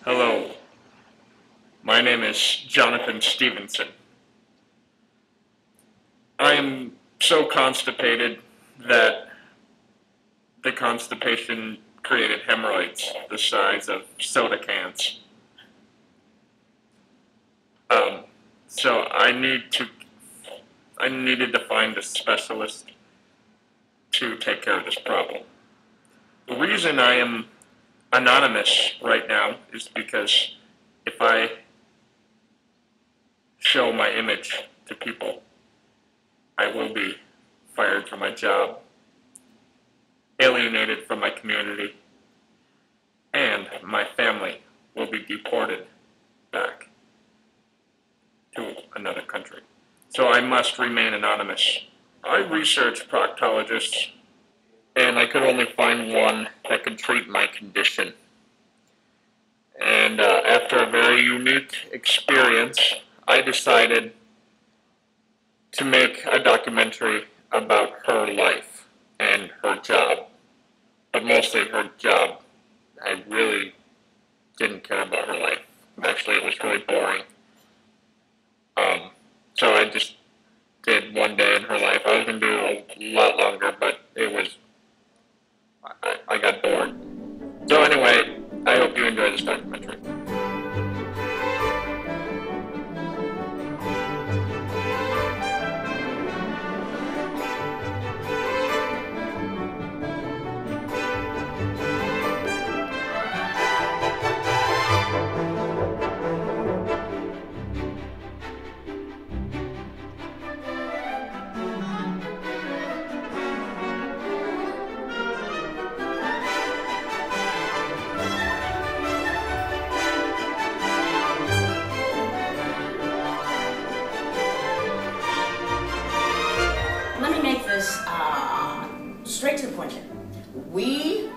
Hello, my name is Jonathan Stevenson. I am so constipated that the constipation created hemorrhoids the size of soda cans. So I needed to find a specialist to take care of this problem. The reason I am anonymous right now is because if I show my image to people, I will be fired from my job, alienated from my community, and my family will be deported back to another country. So I must remain anonymous. I researched proctologists, and I could only find one that could treat my condition. And after a very unique experience, I decided to make a documentary about her life and her job, but mostly her job. I really didn't care about her life. Actually, it was really boring. So I just did one day in her life. I was going to do a lot longer, but I got bored. So anyway, I hope you enjoy this documentary. Straight to the point here. We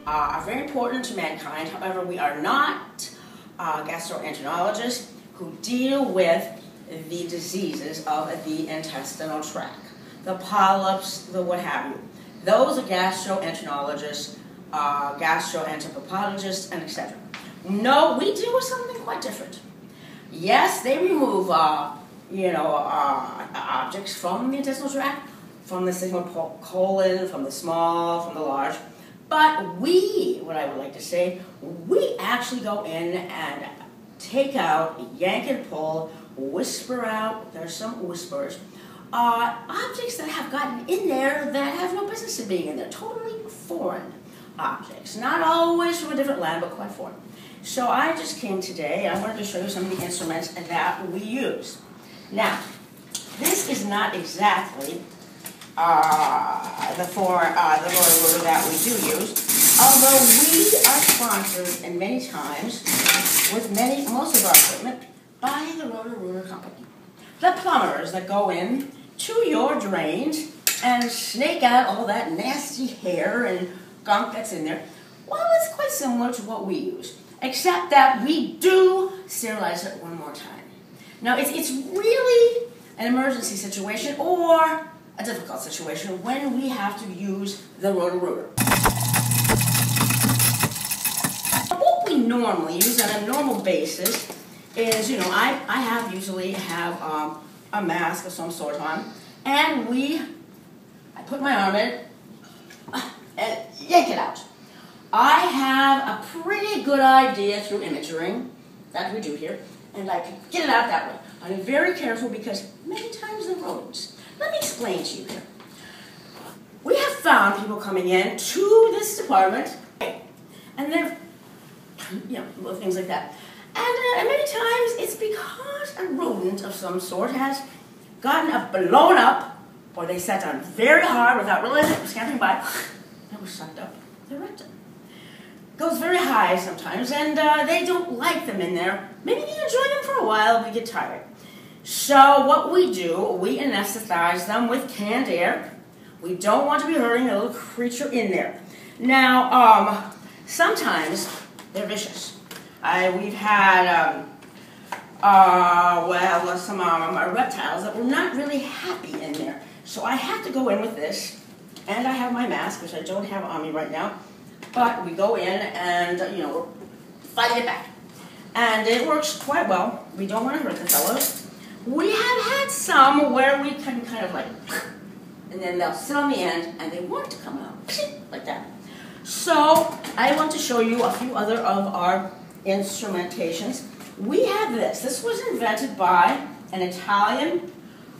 are very important to mankind. However, we are not gastroenterologists who deal with the diseases of the intestinal tract, the polyps, the what have you. Those are gastroenterologists, gastroenteropathologists, and etc. No, we deal with something quite different. Yes, they remove objects from the intestinal tract, from the sigmoid colon, from the small, from the large. But we, what I would like to say, we actually go in and take out, yank and pull, whisper out, there's some whispers, objects that have gotten in there that have no business in being in there, totally foreign objects. Not always from a different land, but quite foreign. So I just came today, I wanted to show you some of the instruments that we use. Now, this is not exactly the rotor that we do use, although we are sponsored and many times with most of our equipment by the rotor company. The plumbers that go in to your drains and snake out all that nasty hair and gunk that's in there, well, it's quite similar to what we use, except that we do sterilize it one more time. Now, it's really an emergency situation or a difficult situation when we have to use the rotor. What we normally use on a normal basis is, I usually have a mask of some sort on, and I put my arm in it and yank it out. I have a pretty good idea through imaging that we do here, and I can get it out that way. I'm very careful because many times the rodents. Let me explain to you here. We have found people coming in to this department, and they're, little things like that. And many times it's because a rodent of some sort has gotten blown up, or they sat down very hard without realizing it was scampering by, and was sucked up their rectum. Goes very high sometimes, and they don't like them in there. Maybe you enjoy them for a while, but get tired. So what we do, we anesthetize them with canned air. We don't want to be hurting the little creature in there. Now, sometimes they're vicious. We've had, some reptiles that were not really happy in there. So I have to go in with this, and I have my mask, which I don't have on me right now. But we go in and, we're fighting it back. And it works quite well. We don't want to hurt the fellows. We have had some where we can kind of like, and then they'll sit on the end and they want to come out, like that. So I want to show you a few other of our instrumentations. We have this. This was invented by an Italian,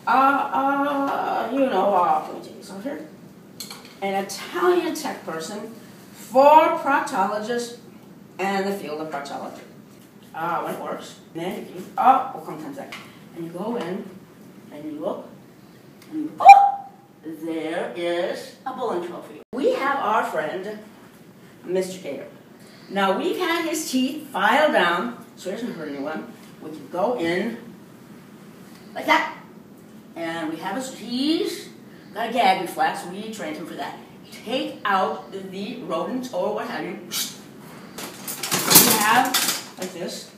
can we take this over here? An Italian tech person for proctologists and the field of proctology. When it works, then you comes that. And you go in and you look, and there is a bowling trophy. We have our friend, Mr. Gator. Now we've had his teeth filed down so he doesn't hurt anyone. We can go in like that. And we have he's got a gag reflex. We trained him for that. Take out the rodents or what have you. We have like this.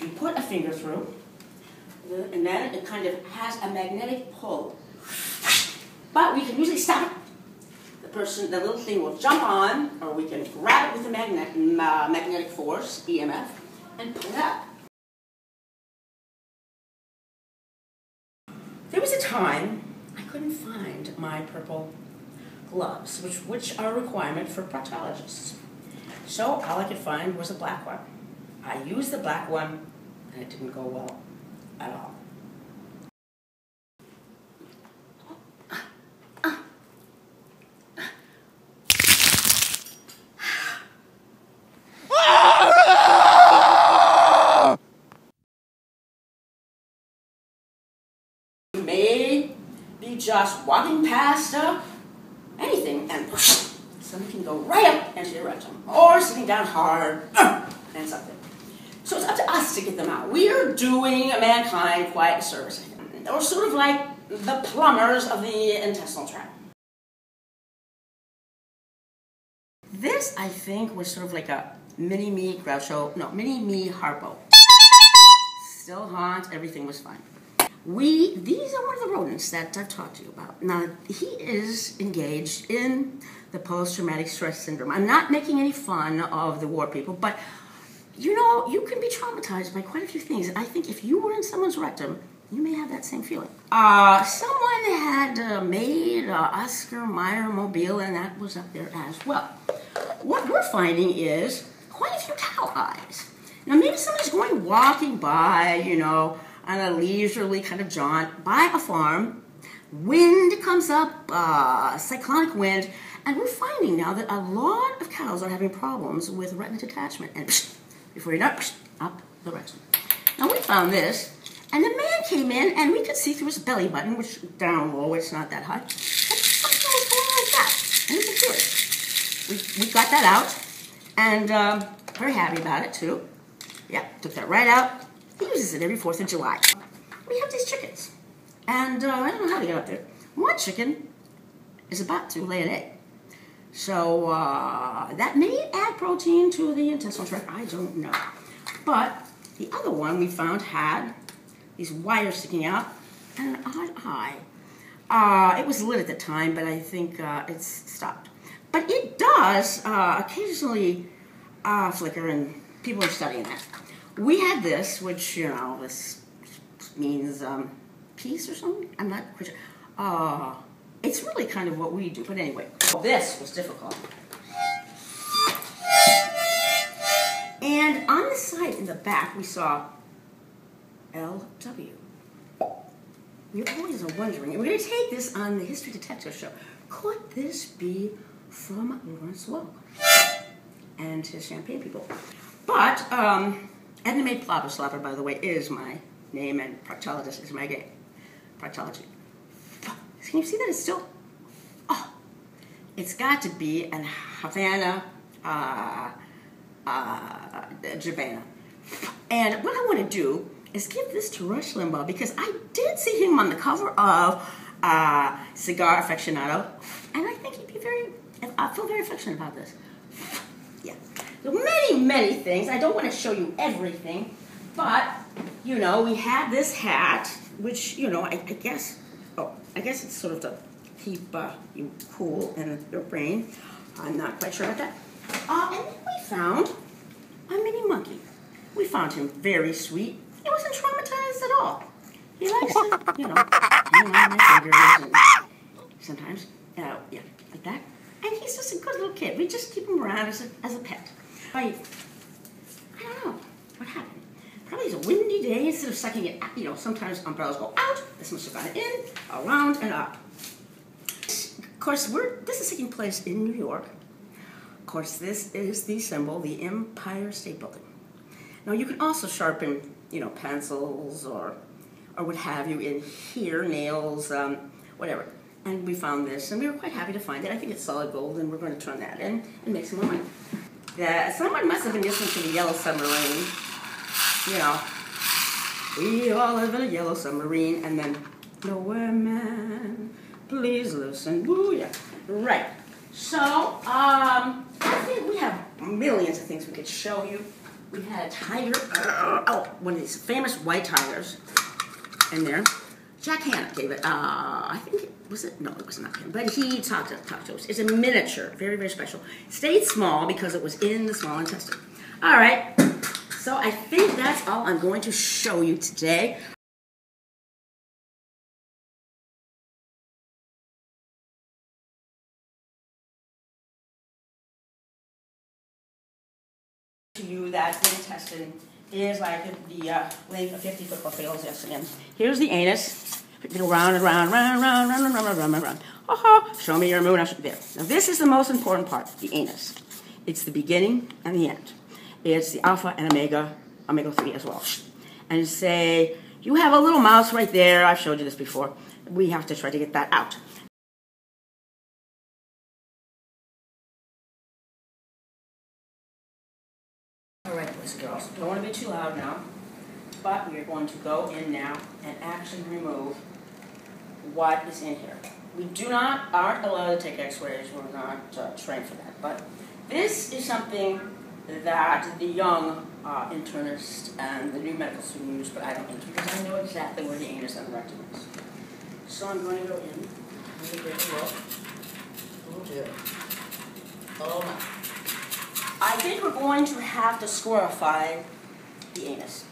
You put a finger through, and then it kind of has a magnetic pull. But we can usually stop it. The little thing will jump on, or we can grab it with the magnetic force, EMF, and pull it up. There was a time I couldn't find my purple gloves, which are a requirement for proctologists. So all I could find was a black one. I used the black one, and it didn't go well at all. You may be just walking past anything, and something can go right up into your rectum, or sitting down hard, and something. So it's up to us to get them out. We are doing mankind quite a service. We're sort of like the plumbers of the intestinal tract. This, I think, was sort of like a mini-me mini-me Harpo. Still hot, everything was fine. These are one of the rodents that I've talked to you about. Now, he is engaged in the post-traumatic stress syndrome. I'm not making any fun of the war people, but you know, you can be traumatized by quite a few things. I think if you were in someone's rectum, you may have that same feeling. Someone had made Oscar Mayer Mobile, and that was up there as well. What we're finding is quite a few cow eyes. Now, maybe someone's walking by, you know, on a leisurely kind of jaunt by a farm. Wind comes up, cyclonic wind, and we're finding now that a lot of cows are having problems with retina detachment. And before you know it, up the rectum. Now we found this, and the man came in, and we could see through his belly button, which down low, it's not that high. And something was going on like that, and we could feel it. We got that out, and very happy about it too. Yeah, took that right out. He uses it every 4th of July. We have these chickens, and I don't know how they got up there. One chicken is about to lay an egg. So that may add protein to the intestinal tract, I don't know. But the other one we found had these wires sticking out and an odd eye. It was lit at the time, but I think it's stopped. But it does occasionally flicker, and people are studying that. We had this, which, you know, this means peace or something? I'm not quite sure. It's really kind of what we do, but anyway. This was difficult. And on the side in the back, we saw LW. We always are wondering, and we're going to take this on the History Detective show. Could this be from Lawrence Welk and his Champagne people? But, Edna Mae Plopper Slopper, by the way, is my name, and proctologist is my game. Proctology. Can you see that it's still, it's got to be an Havana Javana. And what I want to do is give this to Rush Limbaugh, because I did see him on the cover of Cigar Aficionado, and I think he'd be I feel very affectionate about this. Yeah. So many, many things. I don't want to show you everything, but, you know, we had this hat, which, you know, I guess it's sort of to keep you cool in your brain. I'm not quite sure about that. And then we found a mini monkey. We found him very sweet. He wasn't traumatized at all. He likes to, you know, hang on my fingers and sometimes, yeah, like that. And he's just a good little kid. We just keep him around as a pet. I don't know what happened. Probably it's a windy day. Instead of sucking it, you know, sometimes umbrellas go out. This must have gone in, around, and up. Of course, this is taking place in New York. Of course, this is the symbol, the Empire State Building. Now, you can also sharpen, you know, pencils or what have you in here, nails, whatever. And we found this, and we were quite happy to find it. I think it's solid gold, and we're going to turn that in and make some more money. Someone must have been listening to the Yellow Submarine. You know, we all live in a yellow submarine, and then, nowhere man, please listen. Ooh, yeah. Right. So, I think we have millions of things we could show you. We had a tiger, one of these famous white tigers in there. Jack Hanna gave it, I think, was it? No, it was not him, but he talked to us. It's a miniature, very, very special. Stayed small because it was in the small intestine. All right, so I think that's all I'm going to show you today. To you that the intestine is like the length of 50 football fields, yes, and here's the anus. Go round and round, round, round, round, round, round, round, round, round. Oh, show me your moon. There. Now this is the most important part, the anus. It's the beginning and the end. It's the alpha and omega-3 as well. And say, you have a little mouse right there. I've showed you this before. We have to try to get that out. All right, boys and girls, don't want to be too loud now, but we're going to go in now and actually remove what is in here. We aren't allowed to take x-rays, we're not trained for that, but this is something that the young internist and the new medical student use, but I don't use because I know exactly where the anus and the rectum is. So I'm going to go in and take a look. Oh dear. Oh my. I think we're going to have to squarify the anus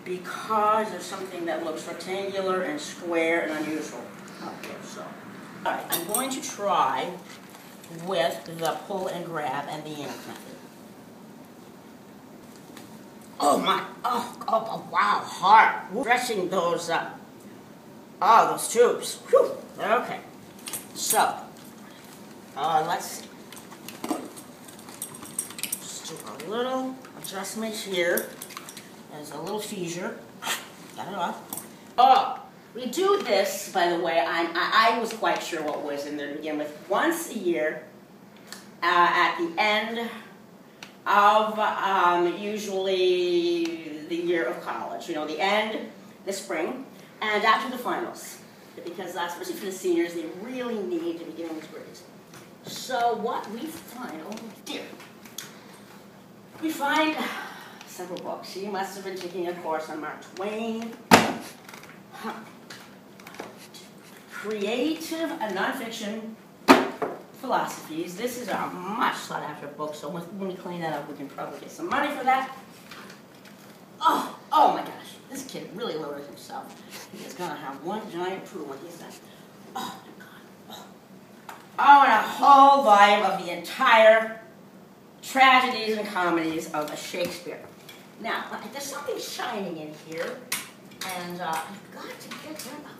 because there's something that looks rectangular and square and unusual. Okay, so. All right, I'm going to try with the pull and grab and the yank method. Oh my, oh wow, hard. Stretching those, those tubes. Whew. Okay, so, let's see. Just do a little adjustment here. There's a little fissure. Got it off. Oh, we do this, by the way, I was quite sure what was in there to begin with. Once a year, at the end of usually the year of college, you know, the end, the spring, and after the finals. Because especially for the seniors, they really need to be getting these grades. So what we find, oh dear, we find several books. She must have been taking a course on Mark Twain. Creative and nonfiction philosophies. This is a much sought after book, so when we clean that up, we can probably get some money for that. Oh my gosh, this kid really loaded himself. He is gonna have one giant poo when he's done. Oh my God. Oh, and a whole volume of the entire tragedies and comedies of Shakespeare. Now, there's something shining in here, and I've got to get them out.